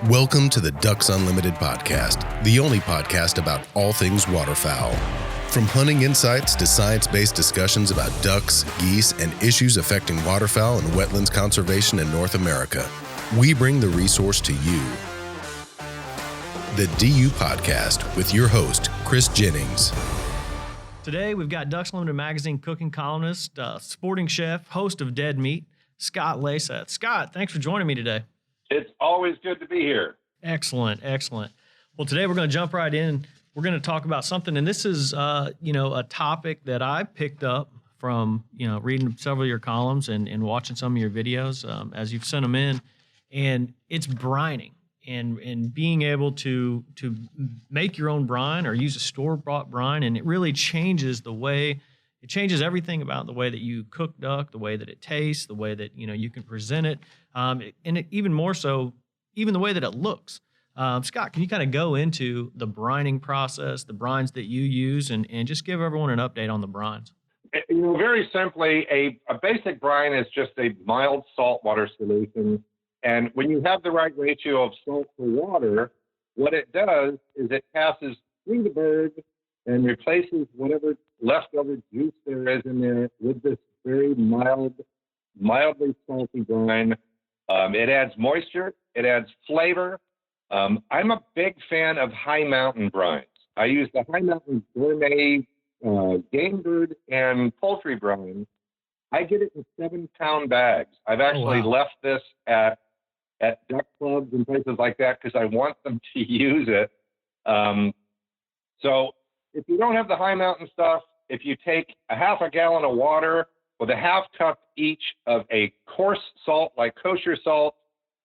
Welcome to the Ducks Unlimited podcast, the only podcast about all things waterfowl. From hunting insights to science-based discussions about ducks, geese, and issues affecting waterfowl and wetlands conservation in North America, we bring the resource to you. The DU Podcast with your host, Chris Jennings. Today, we've got Ducks Unlimited Magazine cooking columnist, sporting chef, host of Dead Meat, Scott Leysath. Scott, thanks for joining me today. It's always good to be here. Excellent, excellent. Well, today we're going to jump right in. We're going to talk about something, and this is, a topic that I picked up from, reading several of your columns and watching some of your videos as you've sent them in, and it's brining and being able to make your own brine or use a store-bought brine, and it really changes it changes everything about the way that you cook duck, the way that it tastes, the way that, you can present it, and even more so, even the way that it looks. Scott, can you kind of go into the brining process, the brines that you use, and just give everyone an update on the brines? Very simply, a basic brine is just a mild saltwater solution. And when you have the right ratio of salt to water, what it does is it passes through the bird and replaces whatever leftover juice there is in there with this very mildly salty brine. It adds moisture. It adds flavor. I'm a big fan of high mountain brines. I use the high mountain gourmet game bird and poultry brine. I get it in 7-pound bags. I've actually left this at duck clubs and places like that because I want them to use it. So if you don't have the high mountain stuff, if you take a half a gallon of water with a half cup each of a coarse salt like kosher salt,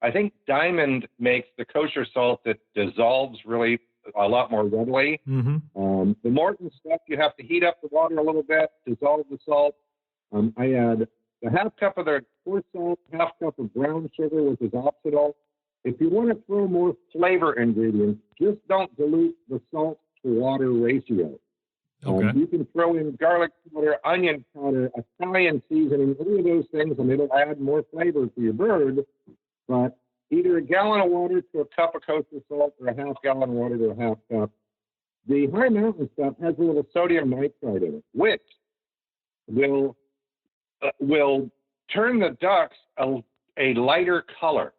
I think Diamond makes the kosher salt that dissolves really a lot more readily. Mm-hmm. The Morton stuff, you have to heat up the water a little bit, dissolve the salt. I add a half cup of the coarse salt, half cup of brown sugar, which is optional. If you want to throw more flavor ingredients, just don't dilute the salt to water ratio. Okay. You can throw in garlic powder, onion powder, Italian seasoning, any of those things, and it'll add more flavor to your bird. But either a gallon of water to a cup of kosher salt or a half gallon of water to a half cup. The high mountain stuff has a little sodium nitrite in it, which will turn the ducks a lighter color,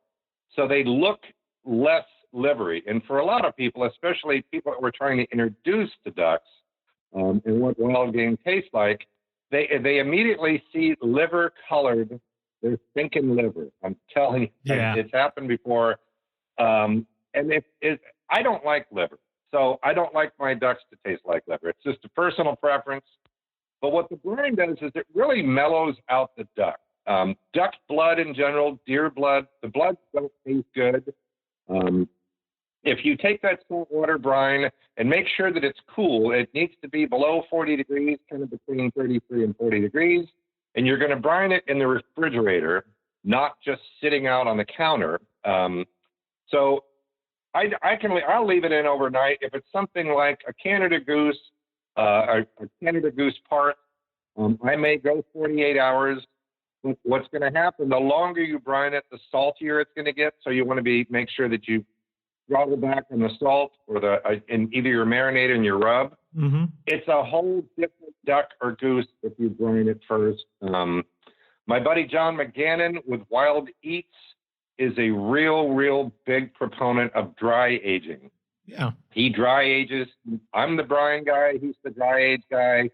so they look less livery. And for a lot of people, especially people that we're trying to introduce to ducks and what wild game tastes like, they immediately see liver colored. They're thinking liver. I'm telling you, It's happened before. And I don't like liver, so I don't like my ducks to taste like liver. It's just a personal preference. But what the brine does is it really mellows out the duck. Duck blood in general, deer blood, the bloods don't taste good. If you take that saltwater brine and make sure that it's cool, it needs to be below 40 degrees, kind of between 33 and 40 degrees. And you're going to brine it in the refrigerator, not just sitting out on the counter. So I'll leave it in overnight. If it's something like a Canada goose, a Canada goose part, I may go 48 hours. But what's going to happen, the longer you brine it, the saltier it's going to get. So you want to make sure that you throttle back on the salt or in either your marinade and your rub. Mm-hmm. It's a whole different duck or goose if you brine it first. My buddy John McGannon with Wild Eats is a real big proponent of dry aging. Yeah. He dry ages. I'm the brine guy. He's the dry age guy.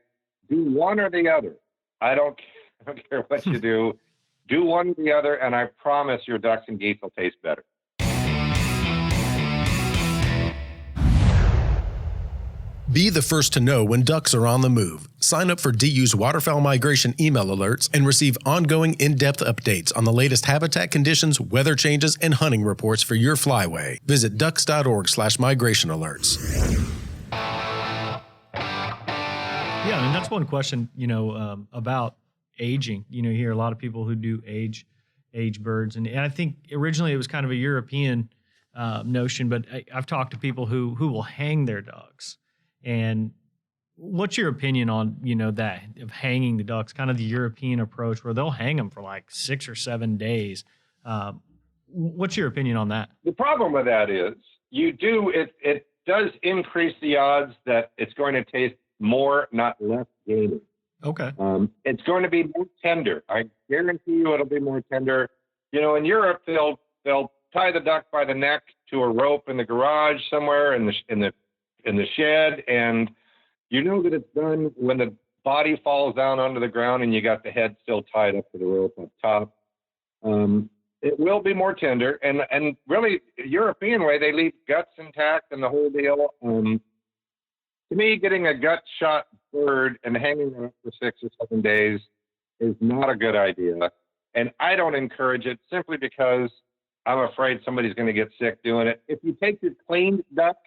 Do one or the other. I don't care what you do. Do one or the other, and I promise your ducks and geese will taste better. Be the first to know when ducks are on the move. Sign up for DU's waterfowl migration email alerts and receive ongoing in-depth updates on the latest habitat conditions, weather changes, and hunting reports for your flyway. Visit ducks.org/migration alerts. Yeah, and that's one question, about aging. You hear a lot of people who do age birds, and I think originally it was kind of a European notion, but I've talked to people who will hang their ducks. And what's your opinion on, that of hanging the ducks, kind of the European approach where they'll hang them for like 6 or 7 days? What's your opinion on that? The problem with that is it does increase the odds that it's going to taste more, not less gamey. Okay. It's going to be more tender. I guarantee you it'll be more tender. In Europe, they'll tie the duck by the neck to a rope in the garage somewhere in the shed, and that it's done when the body falls down onto the ground and you got the head still tied up to the rope up top. It will be more tender, and really, European way, they leave guts intact and the whole deal. To me, getting a gut shot bird and hanging it up for 6 or 7 days is not a good idea. And I don't encourage it simply because I'm afraid somebody's going to get sick doing it. If you take your cleaned duck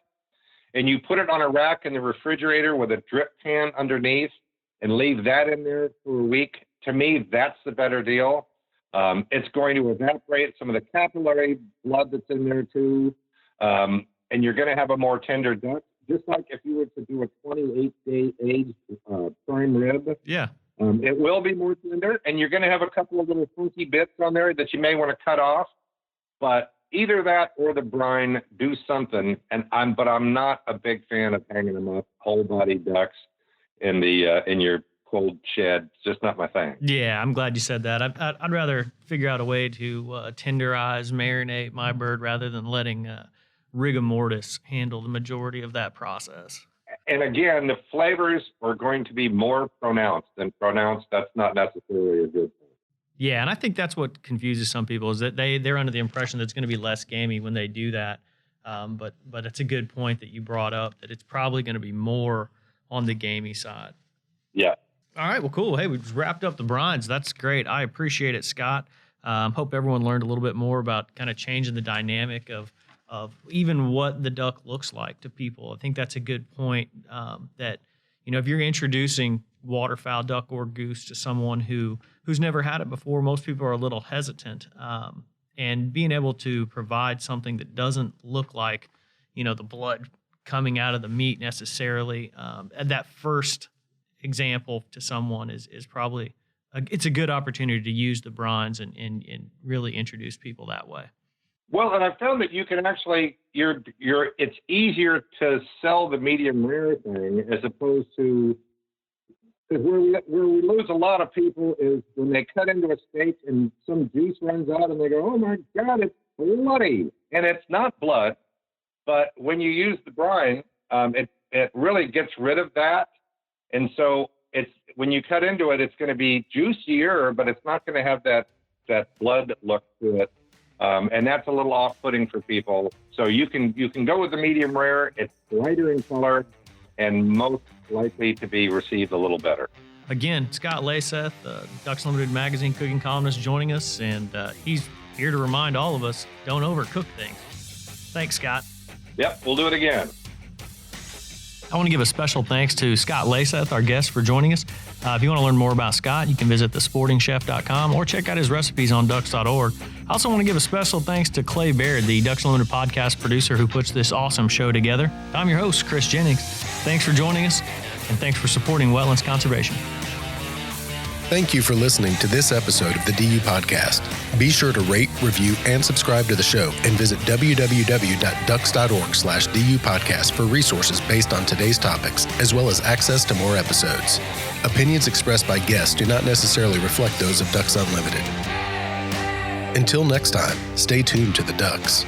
and you put it on a rack in the refrigerator with a drip pan underneath and leave that in there for a week, to me, that's the better deal. It's going to evaporate some of the capillary blood that's in there too. And you're going to have a more tender duck, just like if you were to do a 28-day aged prime rib. Yeah. It will be more tender, and you're going to have a couple of little funky bits on there that you may want to cut off. But either that or the brine, do something. But I'm not a big fan of hanging them up whole body ducks in your cold shed. It's just not my thing. Yeah, I'm glad you said that. I'd rather figure out a way to tenderize, marinate my bird rather than letting rigor mortis handle the majority of that process. And again, the flavors are going to be more pronounced. That's not necessarily a good thing. Yeah, and I think that's what confuses some people is that they're under the impression that it's going to be less gamey when they do that. But it's a good point that you brought up that it's probably going to be more on the gamey side. Yeah. All right, well, cool. Hey, we've wrapped up the brines. That's great. I appreciate it, Scott. Hope everyone learned a little bit more about kind of changing the dynamic of even what the duck looks like to people. I think that's a good point that, if you're introducing waterfowl, duck, or goose to someone who's never had it before, most people are a little hesitant. And being able to provide something that doesn't look like, the blood coming out of the meat necessarily, that first example to someone is probably it's a good opportunity to use the brines and really introduce people that way. Well, and I found that you can actually it's easier to sell the medium rare thing as opposed to, because where we lose a lot of people is when they cut into a steak and some juice runs out and they go, oh my God, it's bloody, and it's not blood. But when you use the brine, it really gets rid of that. And so when you cut into it, it's going to be juicier, but it's not going to have that blood look to it. And that's a little off-putting for people. So you can go with the medium rare. It's lighter in color and most likely to be received a little better. Again, Scott Leysath, Ducks Limited Magazine cooking columnist, joining us, and he's here to remind all of us, don't overcook things. Thanks, Scott. Yep, we'll do it again. I want to give a special thanks to Scott Leysath, our guest, for joining us. If you want to learn more about Scott, you can visit thesportingchef.com or check out his recipes on ducks.org. I also want to give a special thanks to Clay Baird, the Ducks Limited podcast producer who puts this awesome show together. I'm your host, Chris Jennings. Thanks for joining us, and thanks for supporting wetlands conservation. Thank you for listening to this episode of the DU Podcast. Be sure to rate, review, and subscribe to the show, and visit www.ducks.org/DU Podcast for resources based on today's topics, as well as access to more episodes. Opinions expressed by guests do not necessarily reflect those of Ducks Unlimited. Until next time, stay tuned to the Ducks.